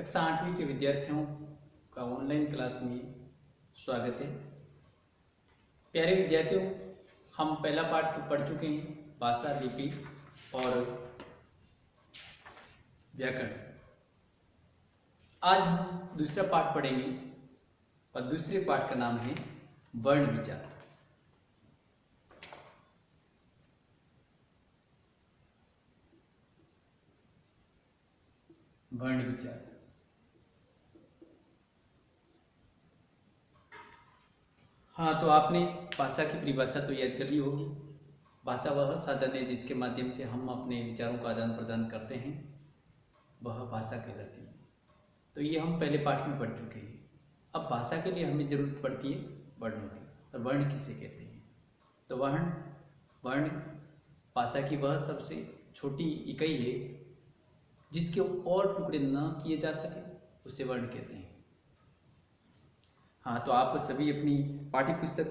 कक्षा 8वीं के विद्यार्थियों का ऑनलाइन क्लास में स्वागत है। प्यारे विद्यार्थियों, हम पहला पाठ तो पढ़ चुके हैं, भाषा, लिपि और व्याकरण। आज हम दूसरा पाठ पढ़ेंगे और दूसरे पाठ का नाम है वर्ण विचार। वर्ण विचार। हाँ, तो आपने भाषा की परिभाषा तो याद कर ली होगी। भाषा वह साधन है जिसके माध्यम से हम अपने विचारों का आदान प्रदान करते हैं, वह भाषा कहलाती है। तो ये हम पहले पाठ में पढ़ चुके हैं। अब भाषा के लिए हमें जरूरत पड़ती है वर्णों की। और वर्ण किसे कहते हैं? तो वर्ण भाषा की वह सबसे छोटी इकाई है जिसके और टुकड़े न किए जा सके, उसे वर्ण कहते हैं। हाँ, तो आप सभी अपनी पाठ्य पुस्तक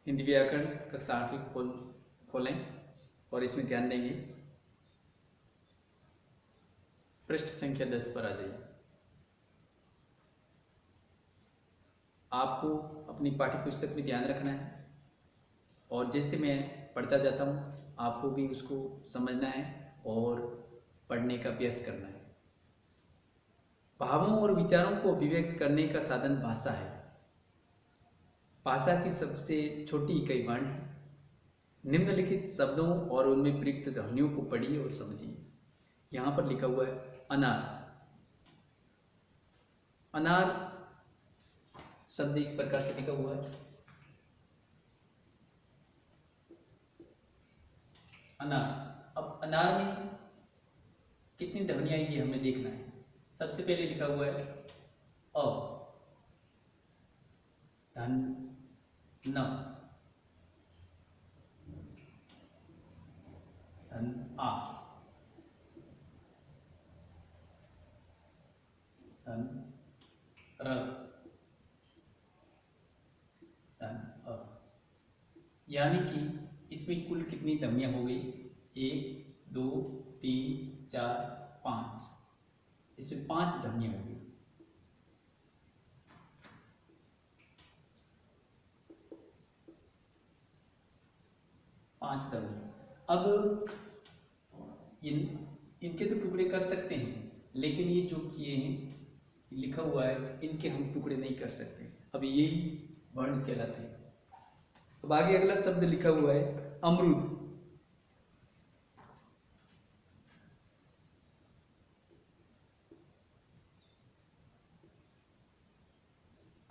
हिंदी व्याकरण कक्षा 8वीं खोलें और इसमें ध्यान देंगे। पृष्ठ संख्या 10 पर आ जाइए। आपको अपनी पाठ्य पुस्तक में ध्यान रखना है और जैसे मैं पढ़ता जाता हूँ आपको भी उसको समझना है और पढ़ने का अभ्यास करना है। भावों और विचारों को अभिव्यक्त करने का साधन भाषा है। भाषा की सबसे छोटी इकाई वर्ण है। निम्नलिखित शब्दों और उनमें प्रयुक्त ध्वनियों को पढ़िए और समझिए। यहाँ पर लिखा हुआ है अनार। अनार शब्द इस प्रकार से लिखा हुआ है, अनार। अब अनार में कितनी ध्वनियां ये हमें देखना है। सबसे पहले लिखा हुआ है अ, धन, न, धन, आ, धन, र, धन, अ। यानी कि इसमें कुल कितनी ध्वनियां हो गई? 1 2 3 4 5। इसमें 5 ध्वनियां हो गई। अब इनके तो टुकड़े कर सकते हैं, लेकिन ये जो किए हैं लिखा हुआ है, इनके हम टुकड़े नहीं कर सकते। अब यही वर्ण कहलाते हैं। अब आगे अगला शब्द लिखा हुआ है अमरूद।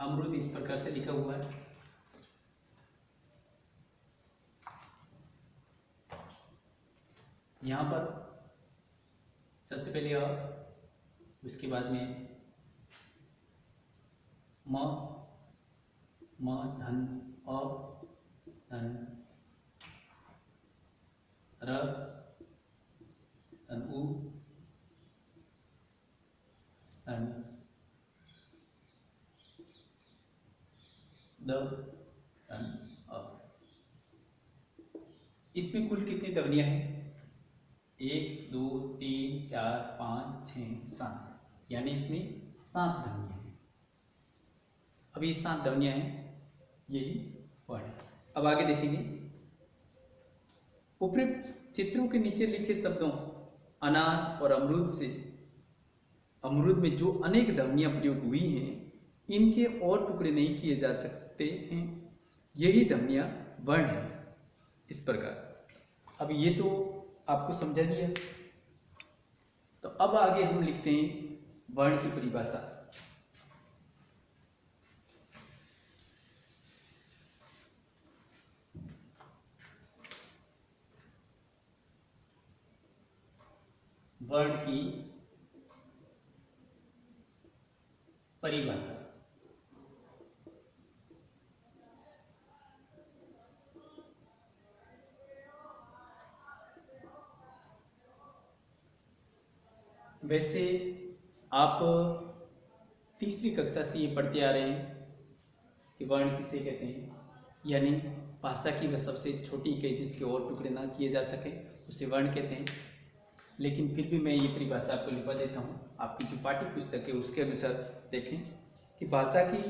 अमरूद इस प्रकार से लिखा हुआ है, यहां पर सबसे पहले अ, उसके बाद में म, धन, अ, धन, र, धन, उ, धन, द, धन, अ। इसमें कुल कितनी ध्वनियां हैं? 1 2 3 4 5 6 7, यानी इसमें 7 ध्वनियां हैं। अब ये 7 ध्वनियां हैं, यही वर्ण। अब आगे देखेंगे, उपयुक्त चित्रों के नीचे लिखे शब्दों अनार और अमरूद से अमरूद में जो अनेक ध्वनियां प्रयोग हुई हैं, इनके और टुकड़े नहीं किए जा सकते हैं, यही ध्वनियां वर्ण है। इस प्रकार अब ये तो आपको समझा दिया। तो अब आगे हम लिखते हैं वर्ण की परिभाषा। वर्ण की परिभाषा। वैसे आप तीसरी कक्षा से ये पढ़ते आ रहे हैं कि वर्ण किसे कहते हैं, यानी भाषा की वह सबसे छोटी इकाई जिसके और टुकड़े ना किए जा सके, उसे वर्ण कहते हैं। लेकिन फिर भी मैं ये परिभाषा आपको लिखवा देता हूँ। आपकी जो पाठ्य पुस्तक है उसके अनुसार देखें कि भाषा की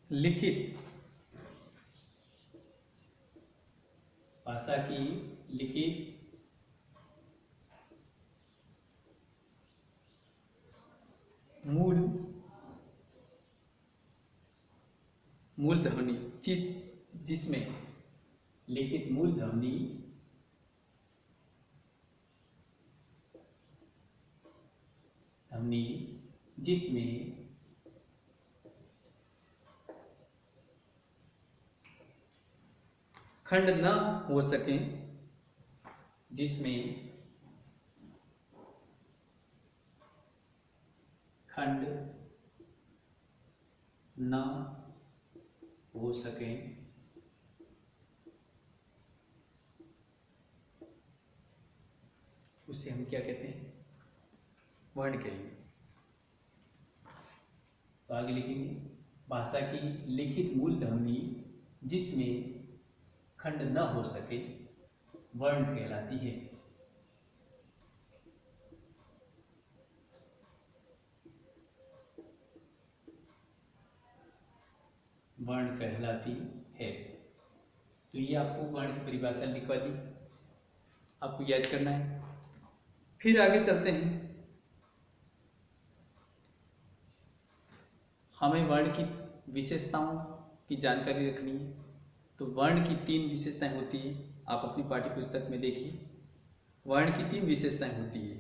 लिखित मूल ध्वनि जिसमें लिखित मूल ध्वनि जिसमें खंड न हो सके, उसे हम क्या कहते हैं? वर्ण कहेंगे। तो आगे लिखेंगे भाषा की लिखित मूल ध्वनि जिसमें खंड न हो सके वर्ण कहलाती है। तो ये आपको वर्ण की परिभाषा लिखवा दी, आपको याद करना है। फिर आगे चलते हैं, हमें वर्ण की विशेषताओं की जानकारी रखनी है। तो वर्ण की 3 विशेषताएं होती है, आप अपनी पाठ्य पुस्तक में देखिए। वर्ण की 3 विशेषताएं होती है।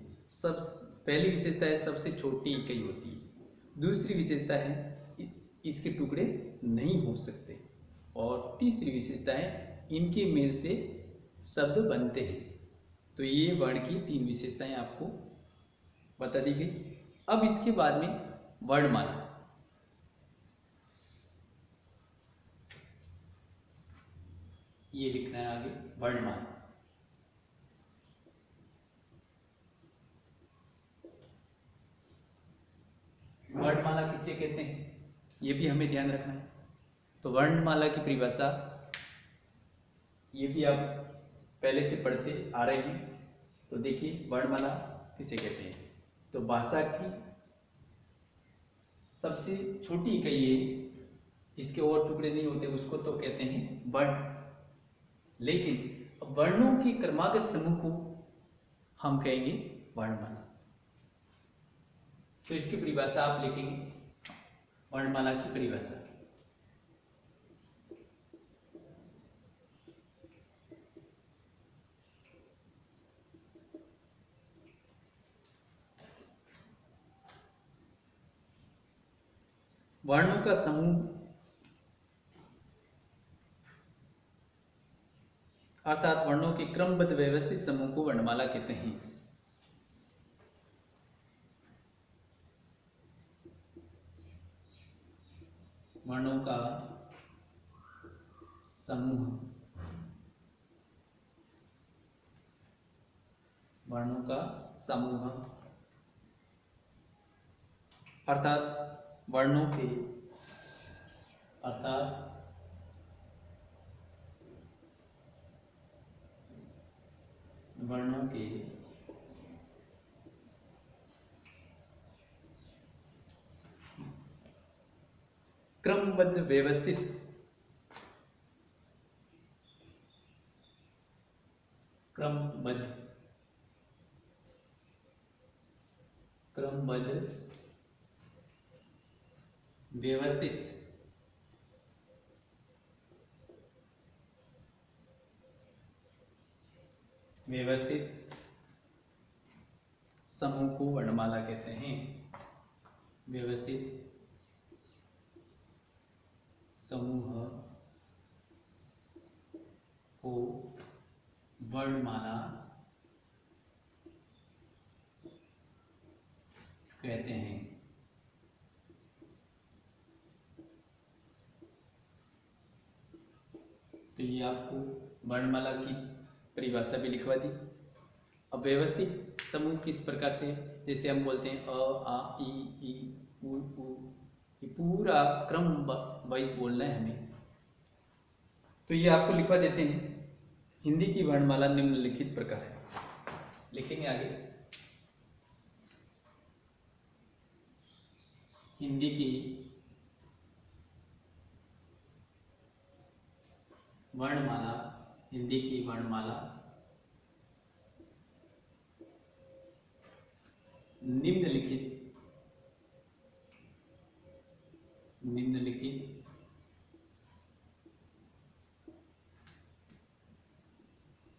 पहली विशेषता है सबसे छोटी इकाई होती है। दूसरी विशेषता है इसके टुकड़े नहीं हो सकते। और तीसरी विशेषता है इनके मेल से शब्द बनते हैं। तो ये वर्ण की 3 विशेषताएं आपको बता दी गई। अब इसके बाद में वर्णमाला। ये लिखना है आगे वर्णमाला। वर्णमाला किसे कहते हैं ये भी हमें ध्यान रखना है। तो वर्णमाला की परिभाषा ये भी आप पहले से पढ़ते आ रहे हैं। तो देखिए वर्णमाला किसे कहते हैं। तो भाषा की सबसे छोटी इकाई है जिसके और टुकड़े नहीं होते उसको तो कहते हैं वर्ण। लेकिन वर्णों के क्रमागत समूह को हम कहेंगे वर्णमाला। तो इसकी परिभाषा आप लिखेंगे वर्णमाला की परिभाषा। वर्णों का समूह अर्थात वर्णों के क्रमबद्ध व्यवस्थित समूह को वर्णमाला कहते हैं। वर्णों का समूह अर्थात वर्णों के क्रमबद्ध व्यवस्थित व्यवस्थित समूह को वर्णमाला कहते हैं। व्यवस्थित समूह को वर्णमाला कहते हैं। तो ये आपको वर्णमाला की परिभाषा भी लिखवा दी। अब व्यवस्थित समूह किस प्रकार से, जैसे हम बोलते हैं अ आ इ ई उ ऊ ये पूरा क्रम वाइज बोलना है हमें। तो ये आपको लिखवा देते हैं। हिंदी की वर्णमाला निम्नलिखित प्रकार है, लिखेंगे आगे। हिंदी की वर्णमाला, हिंदी की वर्णमाला निम्नलिखित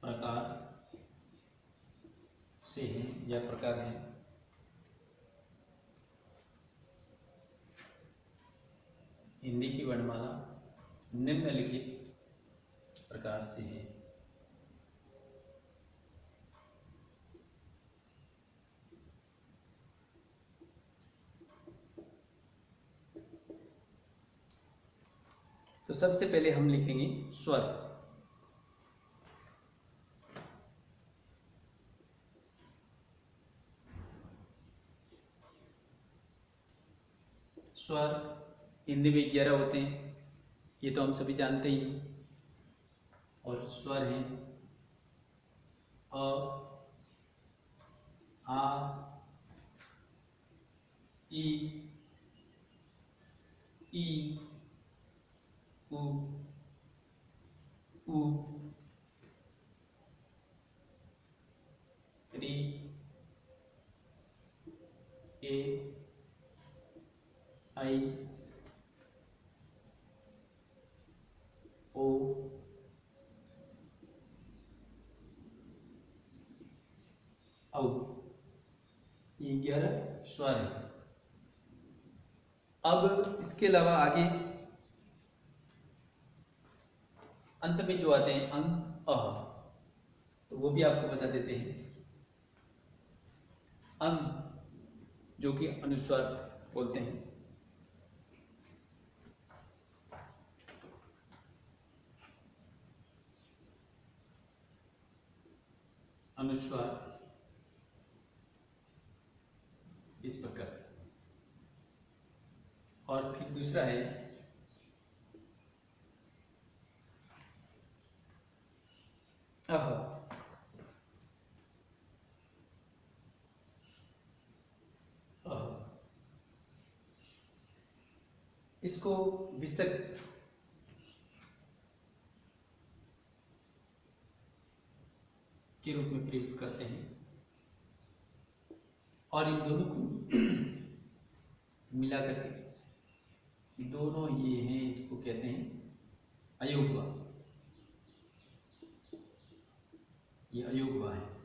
प्रकार से है या प्रकार है। हिंदी की वर्णमाला निम्नलिखित प्रकार से है। तो सबसे पहले हम लिखेंगे स्वर। स्वर हिंदी में 11 होते हैं, ये तो हम सभी जानते ही हैं। और स्वर हैं अ, आ, ई, उ, ऊ, री, ए, आई, ओ, औ। ये 11 स्वर हैं। अब इसके अलावा आगे अंत में जो आते हैं अंग, अह, तो वो भी आपको बता देते हैं। अंग जो कि अनुस्वार बोलते हैं। अनुस्वार इस प्रकार से। और फिर दूसरा है अह। अह इसको विसर्ग के रूप में प्रयुक्त करते हैं। और इन दोनों को मिला करके दोनों ये हैं, इसको कहते हैं अयोगवा। ये अयोगवा है।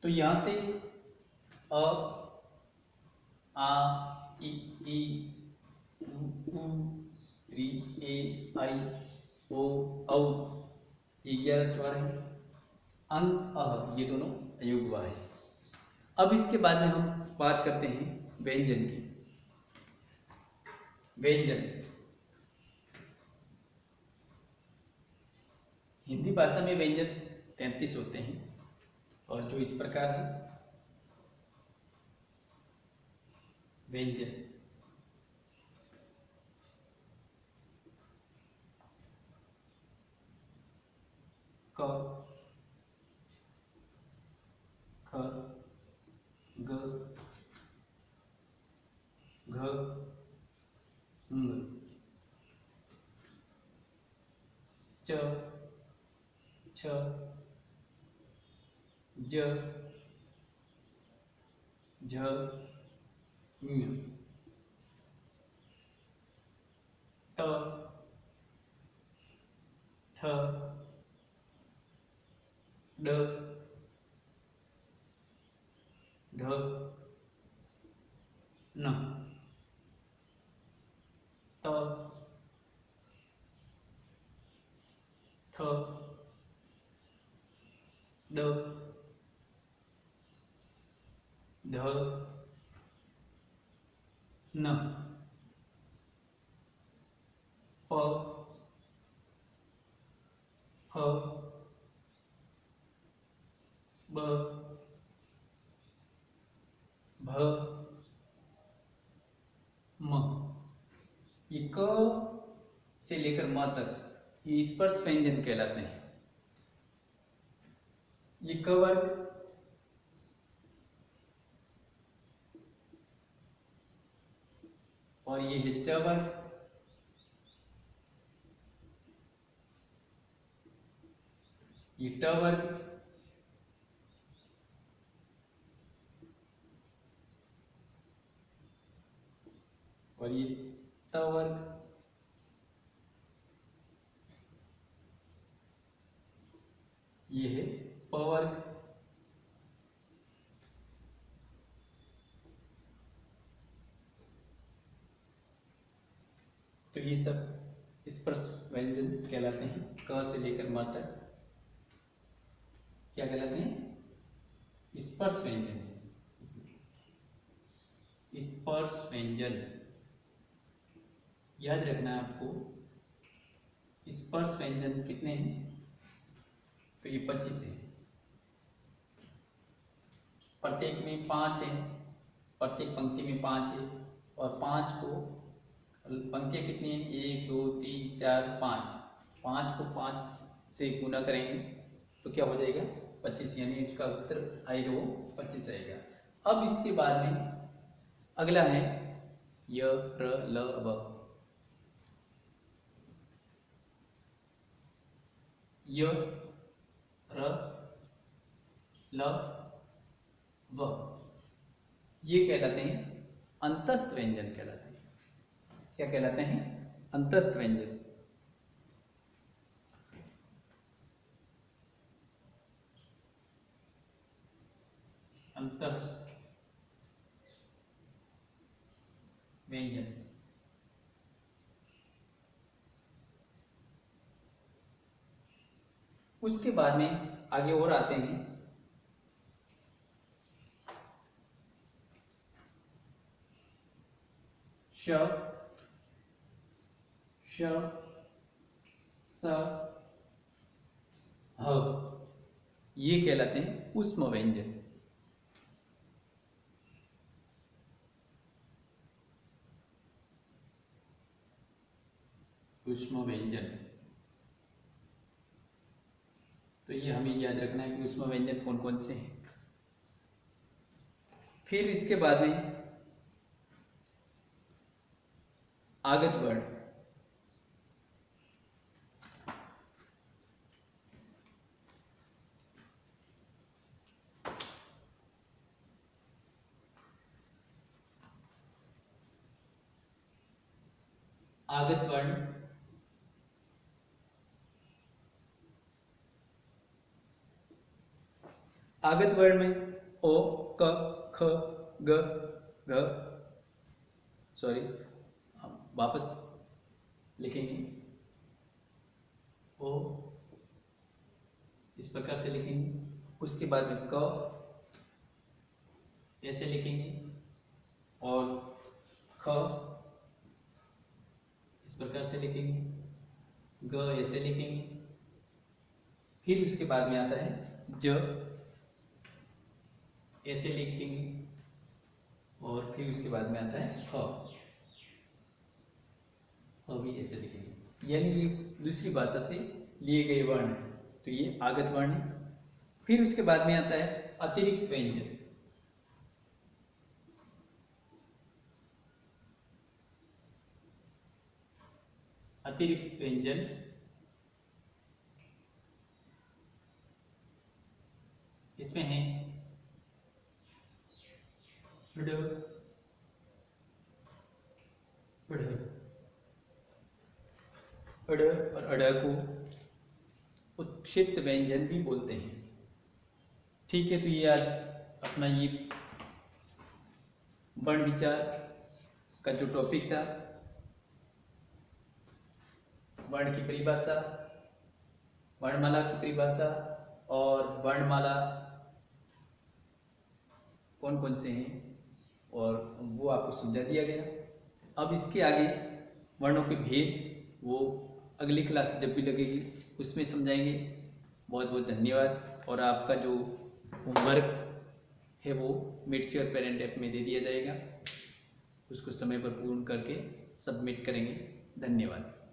तो यहां से अ, आ, ई, उ, री, ए, आई, ओ, औ, ये 11 स्वर हैं। अंग, अह, ये दोनों अयोगवा है। अब इसके बाद में हम बात करते हैं व्यंजन की। व्यंजन हिंदी भाषा में व्यंजन 33 होते हैं और जो इस प्रकार है। व्यंजन क, ख, ग, घ, ङ, च, छ, ज, झ, ञ, ट, ठ, ड, ढ, न, त, थ, ड, ध, न, प, फ, ब, म, ये क से लेकर म तक ये स्पर्श व्यंजन कहलाते हैं। ये क वर्ग, और ये है च वर्ग, ये ट वर्ग, और ये त वर्ग, ये है प वर्ग। तो ये सब स्पर्श व्यंजन कहलाते हैं। क से लेकर म तक क्या कहलाते हैं? स्पर्श व्यंजन। स्पर्श व्यंजन याद रखना है आपको। स्पर्श व्यंजन कितने हैं? तो ये 25 है। प्रत्येक में 5 है, प्रत्येक पंक्ति में 5 है, और 5 को पंक्तियां कितनी है? 1 2 3 4 5। 5 को 5 से गुना करेंगे तो क्या हो जाएगा? 25, यानी इसका उत्तर आएगा वो 25 आएगा। अब इसके बाद में अगला है य र ल व। य र ल व ये कहलाते हैं अंतस्थ व्यंजन कहलाते हैं। क्या कहलाते हैं? अंतस्थ व्यंजन। अंतस्थ व्यंजन। उसके बाद में आगे और आते हैं श, श, स, ह, ये कहलाते हैं ऊष्म व्यंजन। ऊष्म व्यंजन। तो ये हमें याद रखना है कि ऊष्म व्यंजन कौन कौन से हैं। फिर इसके बाद में आगत वर्ण। आगत वर्ण आगत वर्ण में ओ, क, ख, ग, घ, सॉरी वापस लिखेंगे। ओ इस प्रकार से लिखेंगे, उसके बाद में क ऐसे लिखेंगे, और ख इस प्रकार से लिखेंगे, ग ऐसे लिखेंगे। फिर उसके बाद में आता है ज, ऐसे लिखेंगे, और फिर उसके बाद में आता है ख, भी ऐसे लिखेंगे। यानी ये दूसरी भाषा से लिए गए वर्ण है, तो ये आगत वर्ण है। फिर उसके बाद में आता है अतिरिक्त व्यंजन। अतिरिक्त व्यंजन इसमें है ड, ढ़, अड़ और अड़ को उत्क्षिप्त व्यंजन भी बोलते हैं। ठीक है, तो ये आज अपना ये वर्ण विचार का जो टॉपिक था, वर्ण की परिभाषा, वर्णमाला की परिभाषा और वर्णमाला कौन कौन से हैं, और वो आपको समझा दिया गया। अब इसके आगे वर्णों के भेद वो अगली क्लास जब भी लगेगी उसमें समझाएंगे। बहुत बहुत धन्यवाद। और आपका जो होमवर्क है वो मीट्स योर पेरेंट ऐप में दे दिया जाएगा। उसको समय पर पूर्ण करके सबमिट करेंगे। धन्यवाद।